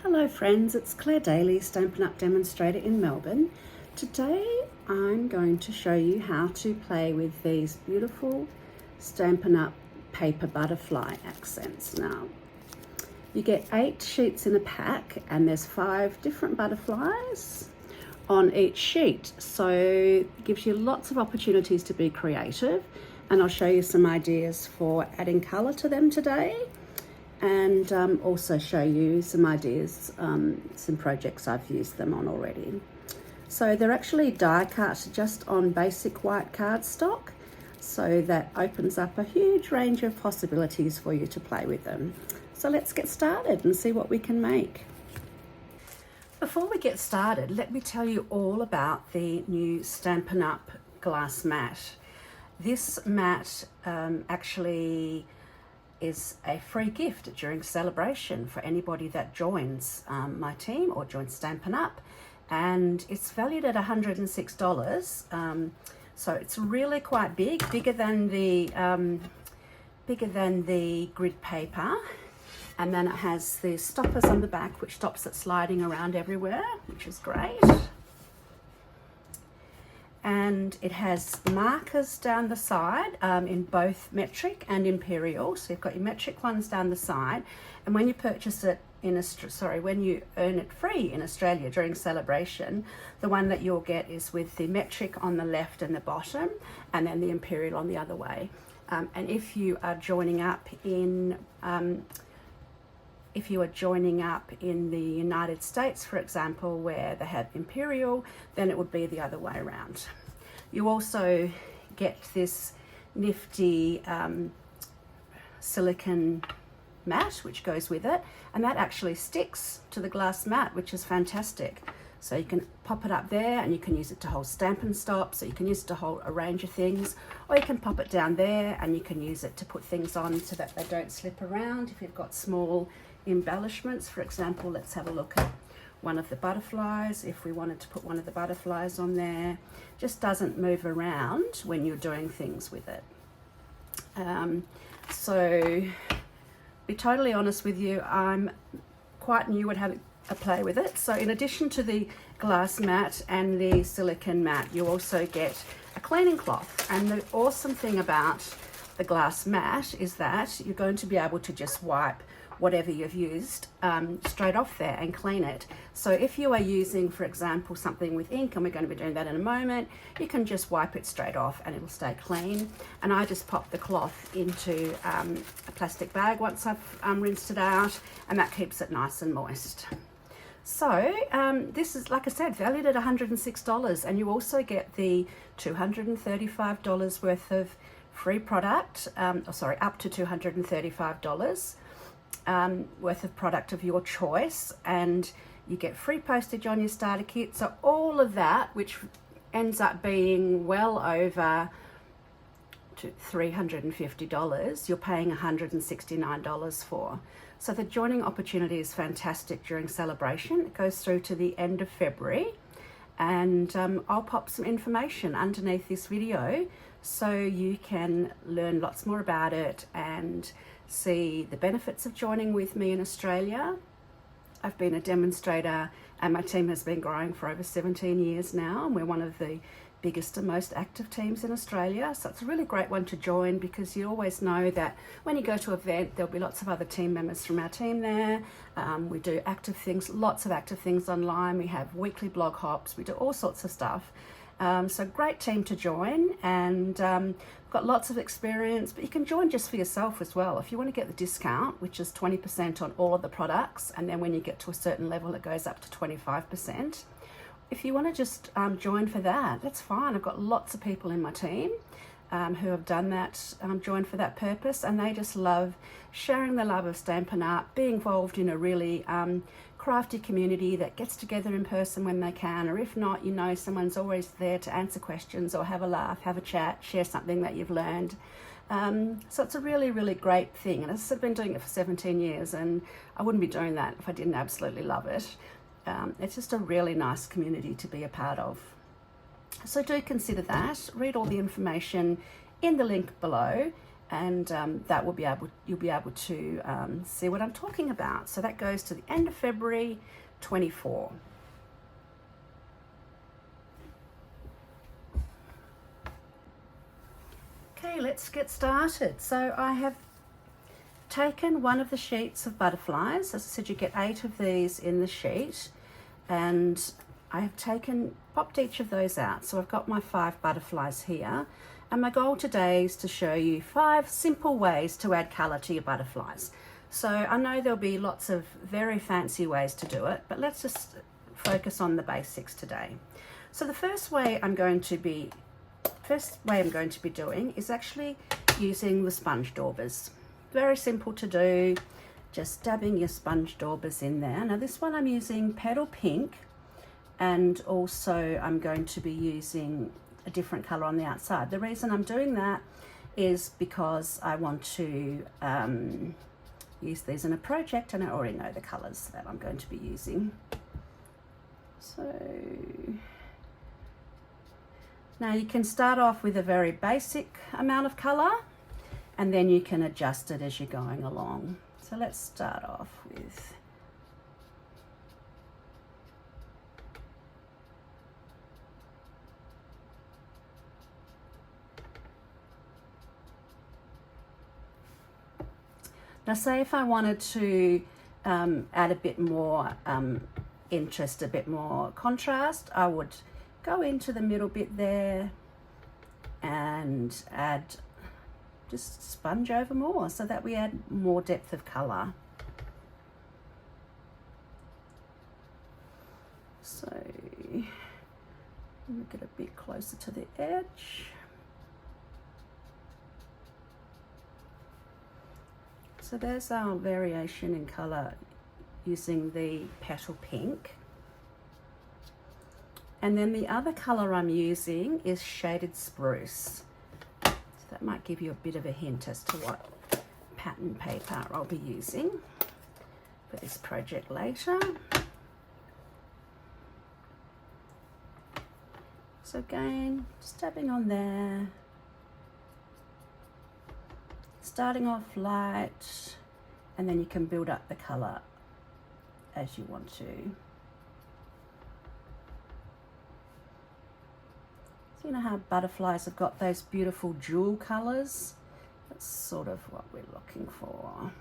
Hello friends, it's Claire Daly, Stampin' Up demonstrator in Melbourne. Today I'm going to show you how to play with these beautiful Stampin' Up paper butterfly accents. Now, you get 8 sheets in a pack and there's 5 different butterflies on each sheet. So it gives you lots of opportunities to be creative, and I'll show you some ideas for adding colour to them today. And also show you some ideas, some projects I've used them on already. So they're actually die cut just on basic white cardstock, so that opens up a huge range of possibilities for you to play with them. So let's get started and see what we can make. Before we get started, let me tell you all about the new Stampin' Up glass mat. This mat actually is a free gift during celebration for anybody that joins my team or joins Stampin' Up, and it's valued at $106. So it's really quite big, bigger than the grid paper, and then it has the stoppers on the back which stops it sliding around everywhere, which is great. And it has markers down the side in both metric and imperial. So you've got your metric ones down the side, and when you purchase it when you earn it free in Australia during celebration, the one that you'll get is with the metric on the left and the bottom, and then the imperial on the other way. And if you are joining up in the United States, for example, where they have imperial, then it would be the other way around. You also get this nifty silicone mat which goes with it, and that actually sticks to the glass mat, which is fantastic. So you can pop it up there and you can use it to hold Stampin' Stop, so you can use it to hold a range of things, or you can pop it down there and you can use it to put things on so that they don't slip around. If you've got small embellishments, for example, let's have a look at one of the butterflies. If we wanted to put one of the butterflies on there, just doesn't move around when you're doing things with it. So be totally honest with you, I'm quite new at having a play with it. So in addition to the glass mat and the silicone mat, you also get a cleaning cloth. And the awesome thing about the glass mat is that you're going to be able to just wipe whatever you've used straight off there and clean it. So if you are using, for example, something with ink, and we're going to be doing that in a moment, you can just wipe it straight off and it'll stay clean. And I just pop the cloth into a plastic bag once I've rinsed it out, and that keeps it nice and moist. So this is, like I said, valued at $106, and you also get the $235 worth of free product, up to $235 worth of product of your choice, and you get free postage on your starter kit. So all of that, which ends up being well over to $350, you're paying $169 for. So the joining opportunity is fantastic during celebration. It goes through to the end of February, and I'll pop some information underneath this video so you can learn lots more about it and see the benefits of joining with me in Australia. I've been a demonstrator and my team has been growing for over 17 years now, and we're one of the biggest and most active teams in Australia. So it's a really great one to join, because you always know that when you go to an event, there'll be lots of other team members from our team there. We do active things, lots of active things online. We have weekly blog hops, we do all sorts of stuff. So great team to join, and got lots of experience, but you can join just for yourself as well. If you want to get the discount, which is 20% on all of the products, and then when you get to a certain level, it goes up to 25%. If you want to just join for that, that's fine. I've got lots of people in my team who have done that, joined for that purpose, and they just love sharing the love of Stampin' Up, being involved in a really crafty community that gets together in person when they can, or if not, you know, someone's always there to answer questions or have a laugh, have a chat, share something that you've learned. So it's a really, really great thing. And as I've been doing it for 17 years, and I wouldn't be doing that if I didn't absolutely love it. It's just a really nice community to be a part of. So do consider that. Read all the information in the link below, and that will be you'll be able to see what I'm talking about. So that goes to the end of February 24. Okay, let's get started. So I have taken one of the sheets of butterflies. As I said, you get 8 of these in the sheet, and I have popped each of those out. So I've got my 5 butterflies here, and my goal today is to show you 5 simple ways to add colour to your butterflies. So I know there'll be lots of very fancy ways to do it, but let's just focus on the basics today. So the first way I'm going to be doing is actually using the sponge daubers. Very simple to do, just dabbing your sponge daubers in there. Now this one I'm using Petal Pink, and also I'm going to be using a different colour on the outside. The reason I'm doing that is because I want to use these in a project, and I already know the colours that I'm going to be using. So now you can start off with a very basic amount of colour, and then you can adjust it as you're going along. So let's start off with now, say if I wanted to add a bit more interest, a bit more contrast, I would go into the middle bit there and add, just sponge over more so that we add more depth of colour. So let me get a bit closer to the edge. So there's our variation in colour using the Petal Pink. And then the other colour I'm using is Shaded Spruce. So that might give you a bit of a hint as to what pattern paper I'll be using for this project later. So again, just dabbing on there. Starting off light, and then you can build up the colour as you want to. So you know how butterflies have got those beautiful jewel colours? That's sort of what we're looking for.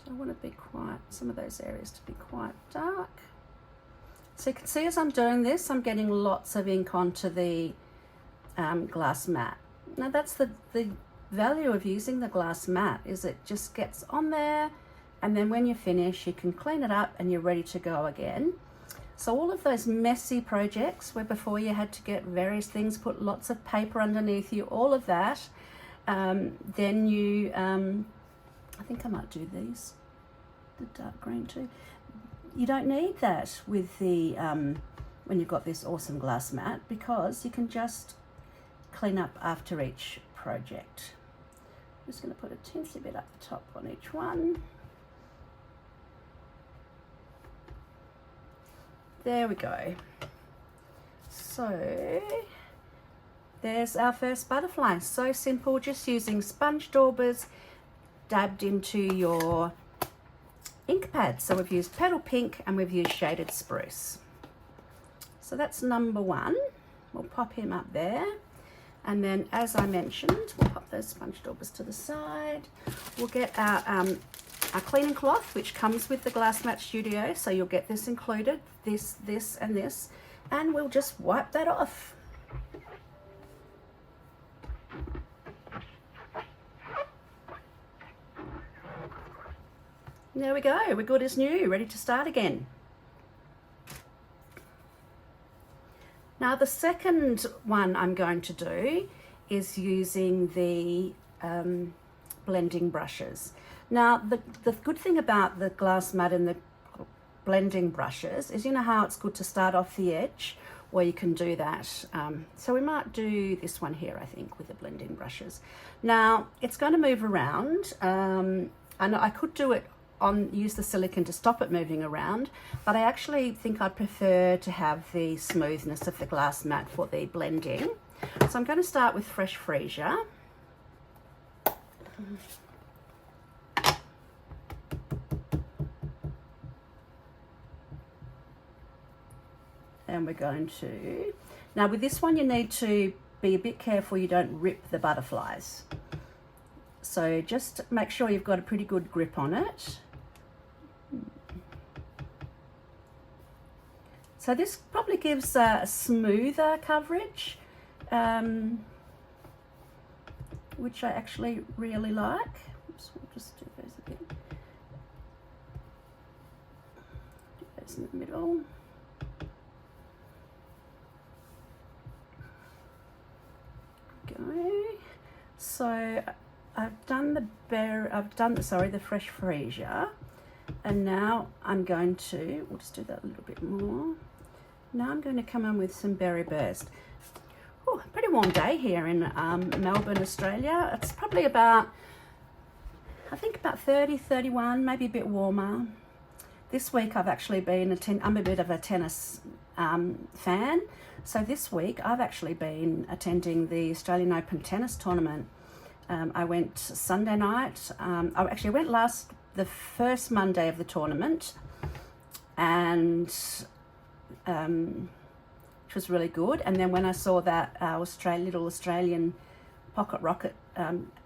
So I want to be quite, some of those areas to be quite dark. So you can see as I'm doing this, I'm getting lots of ink onto the glass mat. Now that's the value of using the glass mat, is it just gets on there, and then when you finish you can clean it up and you're ready to go again. So all of those messy projects where before you had to get various things, put lots of paper underneath you, all of that, then you I think I might do these, the dark green too. You don't need that with the when you've got this awesome glass mat, because you can just clean up after each project. I'm just going to put a teensy bit up the top on each one. There we go. So there's our first butterfly. So simple, just using sponge daubers dabbed into your ink pad. So we've used Petal Pink and we've used Shaded Spruce. So that's number 1. We'll pop him up there. And then, as I mentioned, we'll pop those sponge daubers to the side. We'll get our cleaning cloth, which comes with the Glass Mat Studio. So you'll get this included, this, and this. And we'll just wipe that off. There we go, we're good as new, ready to start again. Now the second one I'm going to do is using the blending brushes. Now the good thing about the glass mat and the blending brushes is, you know how it's good to start off the edge, or you can do that. So we might do this one here, I think, with the blending brushes. Now it's going to move around. I know I could do it use the silicone to stop it moving around, but I actually think I'd prefer to have the smoothness of the glass mat for the blending. So I'm going to start with Fresh Freesia. And we're going to, now with this one you need to be a bit careful you don't rip the butterflies. So just make sure you've got a pretty good grip on it. So this probably gives a smoother coverage, which I actually really like. Oops, we'll just do those a bit. Do those in the middle. Go. So I've done the Fresh Freesia, and now I'm going to, we'll just do that a little bit more. Now I'm going to come in with some Berry Burst. Oh, pretty warm day here in Melbourne, Australia. It's probably about, I think about 30, 31, maybe a bit warmer. This week I've actually been, I'm a bit of a tennis fan. So this week I've actually been attending the Australian Open tennis tournament. I went Sunday night. I actually went the first Monday of the tournament, and which was really good. And then when I saw that little Australian pocket rocket,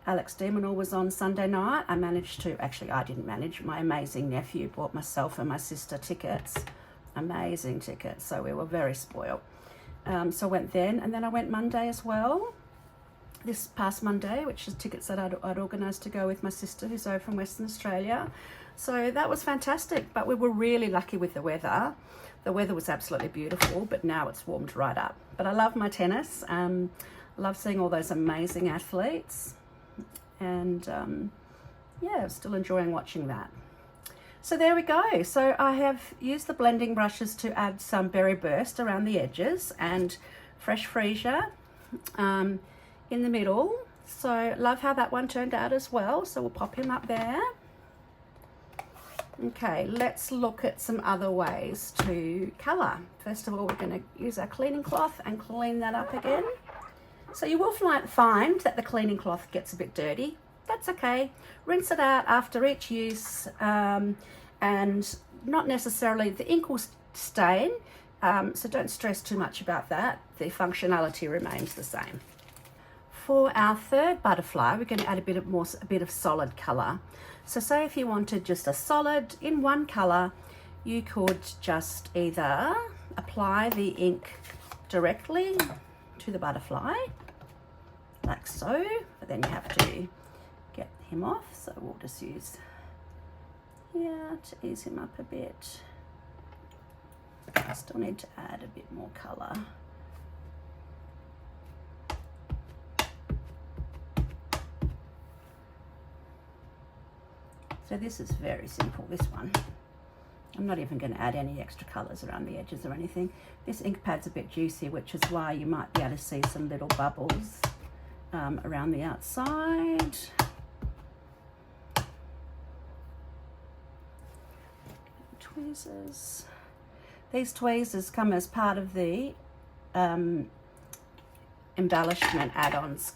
Alex de Minaur, was on Sunday night, I managed to, actually I didn't manage, my amazing nephew bought myself and my sister tickets, amazing tickets, so we were very spoiled. So I went then, and then I went Monday as well, this past Monday, which is tickets that I'd organised to go with my sister who's over from Western Australia. So that was fantastic, but we were really lucky with the weather. The weather was absolutely beautiful, but now it's warmed right up. But I love my tennis. I love seeing all those amazing athletes, and yeah, I'm still enjoying watching that. So there we go. So I have used the blending brushes to add some Berry Burst around the edges and Fresh Freesia in the middle. So love how that one turned out as well. So we'll pop him up there. Okay, let's look at some other ways to colour. First of all, we're going to use our cleaning cloth and clean that up again. So you will find that the cleaning cloth gets a bit dirty. That's okay. Rinse it out after each use, and not necessarily, the ink will stain, so don't stress too much about that. The functionality remains the same. For our third butterfly, we're going to add a bit of solid colour. So say if you wanted just a solid in one colour, you could just either apply the ink directly to the butterfly, like so, but then you have to get him off. So we'll just use here to ease him up a bit. I still need to add a bit more colour. So this is very simple, this one. I'm not even going to add any extra colours around the edges or anything. This ink pad's a bit juicy, which is why you might be able to see some little bubbles around the outside. Tweezers. These tweezers come as part of the embellishment add-ons.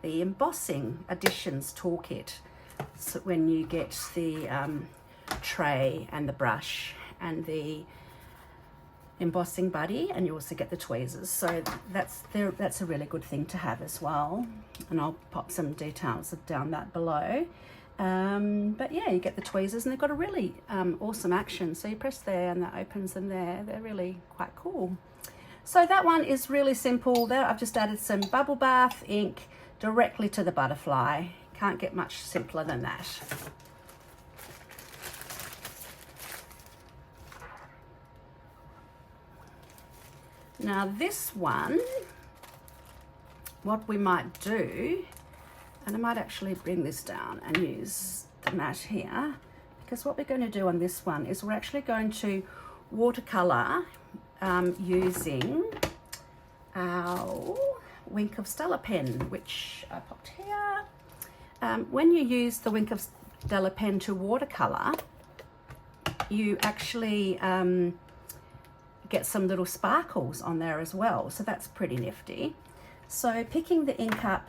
The embossing additions toolkit. So when you get the tray and the brush and the embossing buddy, and you also get the tweezers. So that's a really good thing to have as well. And I'll pop some details down that below. But yeah, you get the tweezers, and they've got a really awesome action. So you press there and that opens them there. They're really quite cool. So that one is really simple. There I've just added some bubble bath ink directly to the butterfly. Can't get much simpler than that. Now this one, what we might do, and I might actually bring this down and use the mat here, because what we're going to do on this one is we're actually going to watercolour using our Wink of Stella pen, which I popped here. When you use the Wink of Stella pen to watercolour, you actually get some little sparkles on there as well, so that's pretty nifty. So picking the ink up,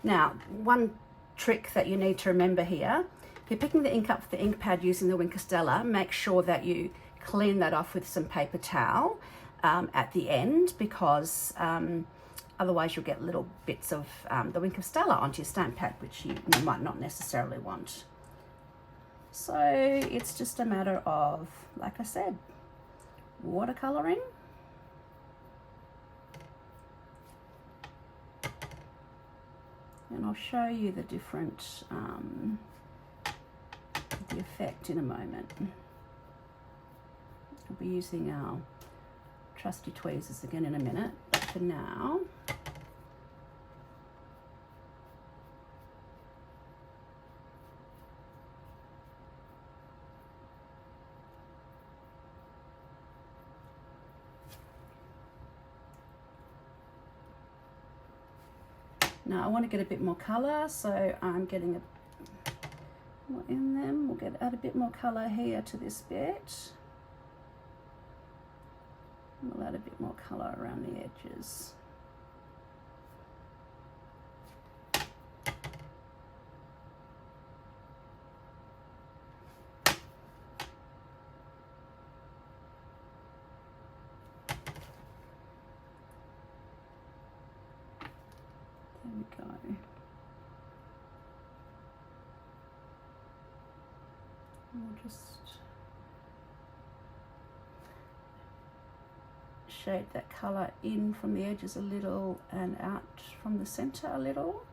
now one trick that you need to remember here, if you're picking the ink up for the ink pad using the Wink of Stella, make sure that you clean that off with some paper towel at the end, because otherwise you'll get little bits of the Wink of Stella onto your stamp pad, which you might not necessarily want. So it's just a matter of, like I said, watercolouring. And I'll show you the different, the effect in a moment. We'll be using our trusty tweezers again in a minute, but for now, I want to get a bit more colour, so I'm getting more in them. We'll add a bit more colour here to this bit. We'll add a bit more colour around the edges. There we go. We'll just shade that colour in from the edges a little and out from the centre a little.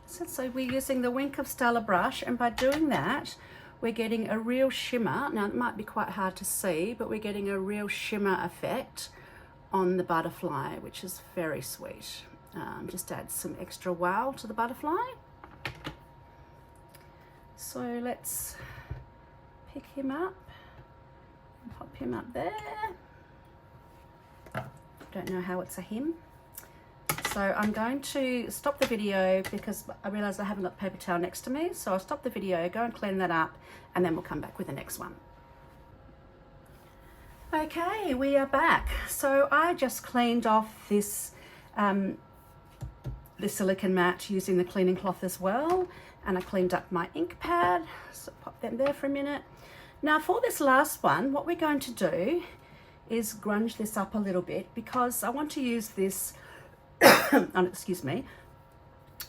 So we're using the Wink of Stella brush, and by doing that we're getting a real shimmer. Now it might be quite hard to see, but we're getting a real shimmer effect on the butterfly, which is very sweet. Just add some extra wow to the butterfly. So let's pick him up and pop him up there. Don't know how it's a him. So I'm going to stop the video because I realise I haven't got paper towel next to me. So I'll stop the video, go and clean that up, and then we'll come back with the next one. Okay, we are back. So I just cleaned off this the silicone mat using the cleaning cloth as well, and I cleaned up my ink pad, so pop them there for a minute. Now for this last one, what we're going to do is grunge this up a little bit, because I want to use this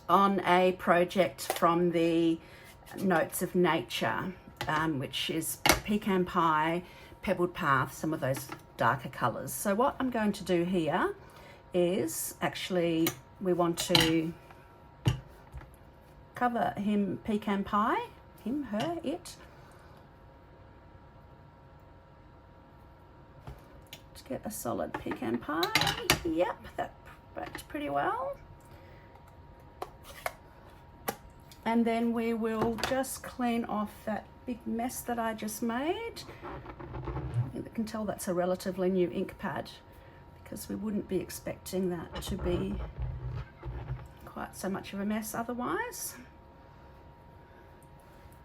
on a project from the Notes of Nature, which is Pecan Pie, Pebbled Path, some of those darker colours. So what I'm going to do here is actually, we want to cover him Pecan Pie, him, her, it, to get a solid pecan pie. Yep, that worked pretty well. And then we will just clean off that big mess that I just made. You can tell that's a relatively new ink pad, because we wouldn't be expecting that to be quite so much of a mess otherwise.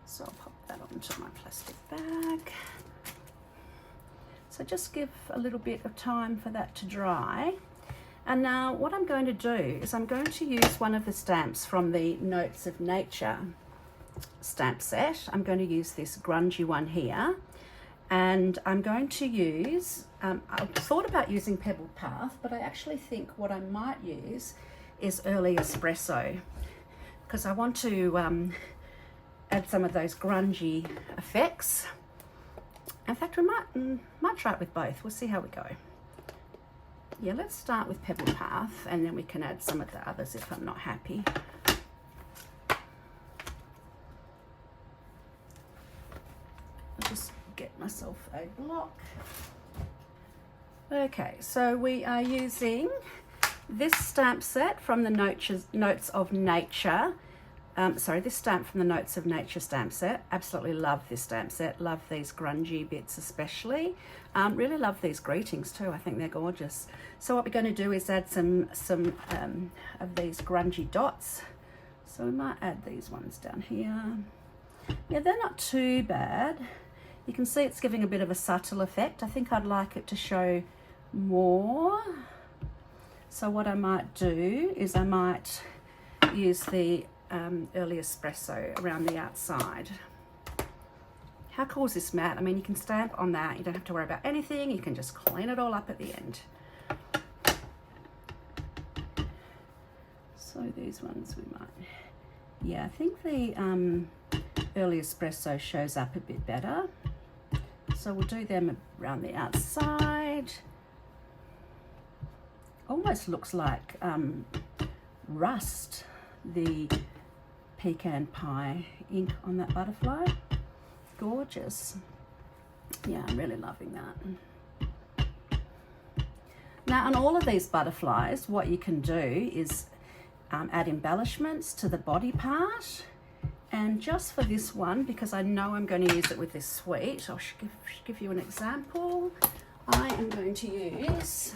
So I'll pop that onto my plastic bag. So just give a little bit of time for that to dry. And now what I'm going to do is I'm going to use one of the stamps from the Notes of Nature stamp set. I'm going to use this grungy one here. And I'm going to use, I thought about using Pebbled Path, but I actually think what I might use is Early Espresso, because I want to add some of those grungy effects. In fact, we might try it with both. We'll see how we go. Yeah, let's start with Pebbled Path, and then we can add some of the others if I'm not happy. I'll just get myself a block. Okay, so we are using this stamp set from the Notes of Nature. This stamp from the Notes of Nature stamp set. Absolutely love this stamp set. Love these grungy bits especially. Really love these greetings too. I think they're gorgeous. So what we're going to do is add some of these grungy dots. So we might add these ones down here. Yeah, they're not too bad. You can see it's giving a bit of a subtle effect. I think I'd like it to show more. So what I might do is I might use the early espresso around the outside. How cool is this mat? I mean, you can stamp on that. You don't have to worry about anything. You can just clean it all up at the end. So these ones we might, yeah, I think the early espresso shows up a bit better. So we'll do them around the outside. Almost looks like rust, the pecan pie ink on that butterfly. Gorgeous. Yeah, I'm really loving that. Now on all of these butterflies, what you can do is add embellishments to the body part. And just for this one, because I know I'm going to use it with this suite, I'll give you an example. I am going to use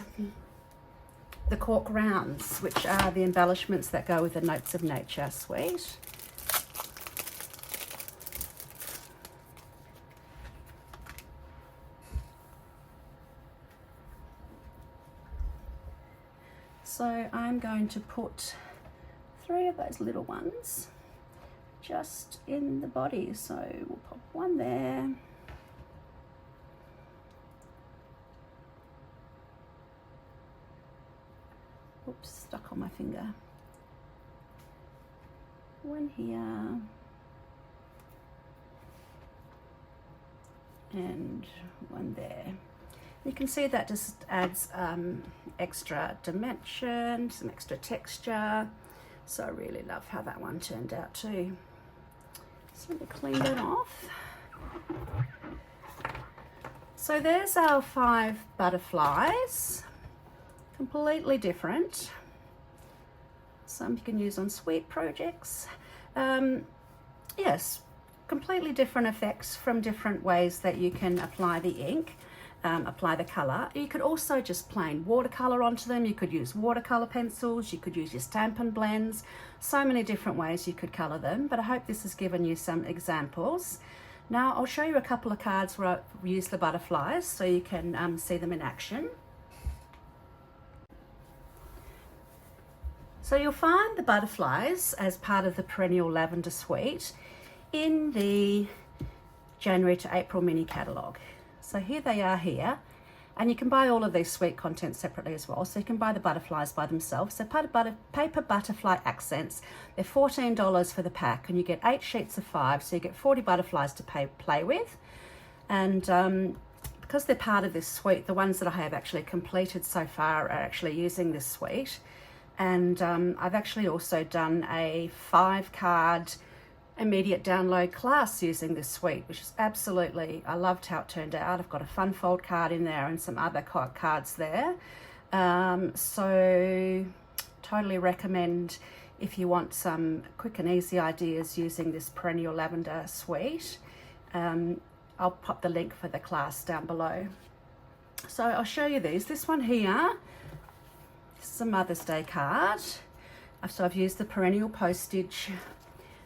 the cork rounds, which are the embellishments that go with the Notes of Nature suite. So I'm going to put 3 of those little ones just in the body. So we'll pop one there. Oops, stuck on my finger. One here. And one there. You can see that just adds extra dimension, some extra texture. So I really love how that one turned out too. So let me clean that off. So there's our 5 butterflies, completely different. Some you can use on suite projects. Yes, completely different effects from different ways that you can apply the ink. Apply the colour. You could also just plain watercolour onto them. You could use watercolour pencils. You could use your Stampin' blends. So many different ways you could colour them, but I hope this has given you some examples. Now I'll show you a couple of cards where I use the butterflies so you can see them in action. So you'll find the butterflies as part of the Perennial Lavender Suite in the January to April Mini Catalogue. So here they are here, and you can buy all of these suite contents separately as well. So you can buy the butterflies by themselves. So paper butterfly accents, they're $14 for the pack, and you get 8 sheets of 5, so you get 40 butterflies to play with. And because they're part of this suite, the ones that I have actually completed so far are actually using this suite. And I've actually also done a 5-card immediate download class using this suite, which is absolutely, I loved how it turned out. I've got a fun fold card in there and some other cards there. So totally recommend if you want some quick and easy ideas using this Perennial Lavender suite. I'll pop the link for the class down below. So I'll show you these. This one here, this is a Mother's Day card. So I've used the Perennial Postage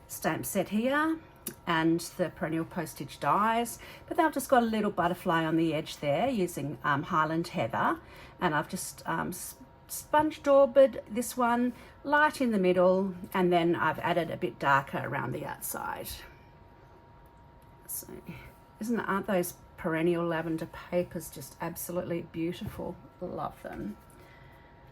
stamp set here and the Perennial Postage dies, but they've just got a little butterfly on the edge there using Highland Heather, and I've just sponge daubered this one light in the middle, and then I've added a bit darker around the outside. So aren't those Perennial Lavender papers just absolutely beautiful? Love them.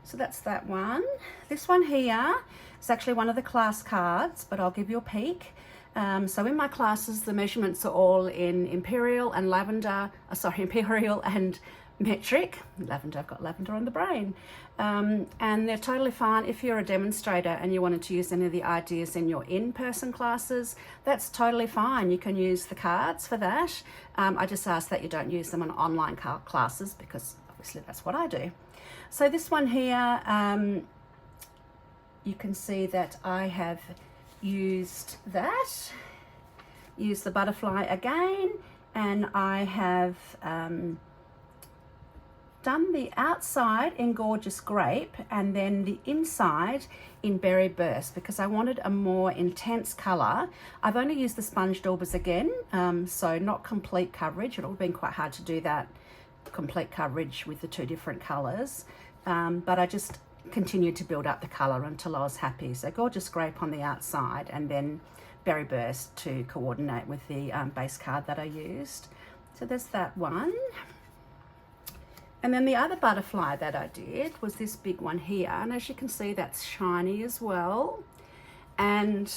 So that's that one. This one here is actually one of the class cards, but I'll give you a peek. So in my classes, the measurements are all in Imperial and Lavender, Imperial and Metric. Lavender, I've got lavender on the brain. And they're totally fine if you're a demonstrator and you wanted to use any of the ideas in your in-person classes. That's totally fine. You can use the cards for that. I just ask that you don't use them on online classes, because obviously that's what I do. So this one here, you can see that I have used the butterfly again, and I have done the outside in Gorgeous Grape and then the inside in Berry Burst because I wanted a more intense colour. I've only used the sponge daubers again, so not complete coverage. It would have been quite hard to do that complete coverage with the two different colours, but I just continued to build up the colour until I was happy. So Gorgeous Grape on the outside and then Berry Burst to coordinate with the base card that I used. So there's that one. And then the other butterfly that I did was this big one here. And as you can see, that's shiny as well. And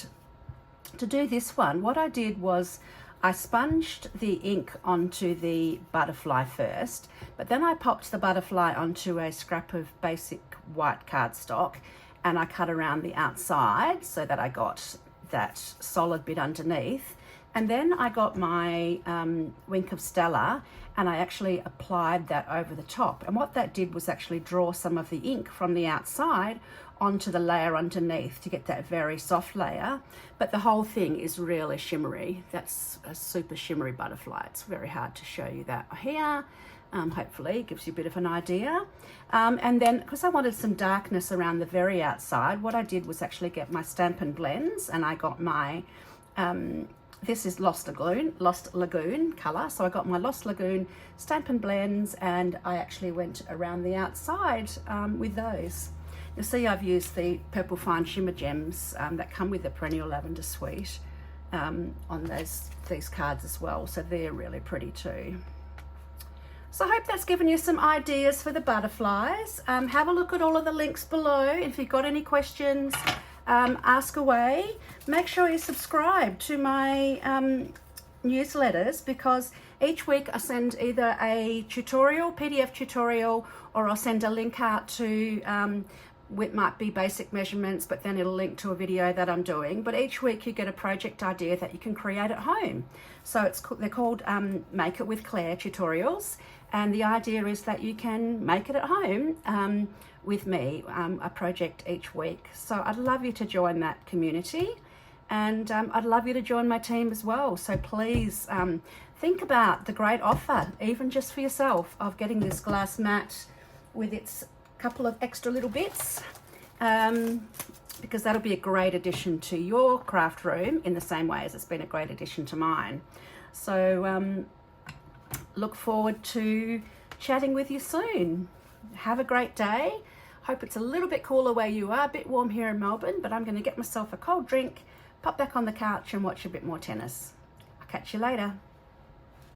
to do this one, what I did was I sponged the ink onto the butterfly first, but then I popped the butterfly onto a scrap of basic white cardstock and I cut around the outside so that I got that solid bit underneath. And then I got my Wink of Stella and I actually applied that over the top. And what that did was actually draw some of the ink from the outside onto the layer underneath to get that very soft layer. But the whole thing is really shimmery. That's a super shimmery butterfly. It's very hard to show you that here. Hopefully it gives you a bit of an idea. And then because I wanted some darkness around the very outside, what I did was actually get my Stampin' Blends and I got my this is Lost Lagoon colour. So I got my Lost Lagoon Stampin' Blends and I actually went around the outside with those. You'll see I've used the Purple Fine Shimmer Gems that come with the Perennial Lavender Suite on these cards as well. So they're really pretty too. So I hope that's given you some ideas for the butterflies. Have a look at all of the links below. If you've got any questions, ask away. Make sure you subscribe to my newsletters because each week I send either a tutorial, PDF tutorial, or I'll send a link out to, it might be basic measurements, but then it'll link to a video that I'm doing. But each week you get a project idea that you can create at home. So they're called Make It With Claire tutorials. And the idea is that you can make it at home with me, a project each week. So I'd love you to join that community and I'd love you to join my team as well. So please think about the great offer, even just for yourself, of getting this glass mat with its couple of extra little bits because that'll be a great addition to your craft room in the same way as it's been a great addition to mine. So look forward to chatting with you soon. Have a great day. Hope it's a little bit cooler where you are, a bit warm here in Melbourne, but I'm going to get myself a cold drink, pop back on the couch and watch a bit more tennis. I'll catch you later.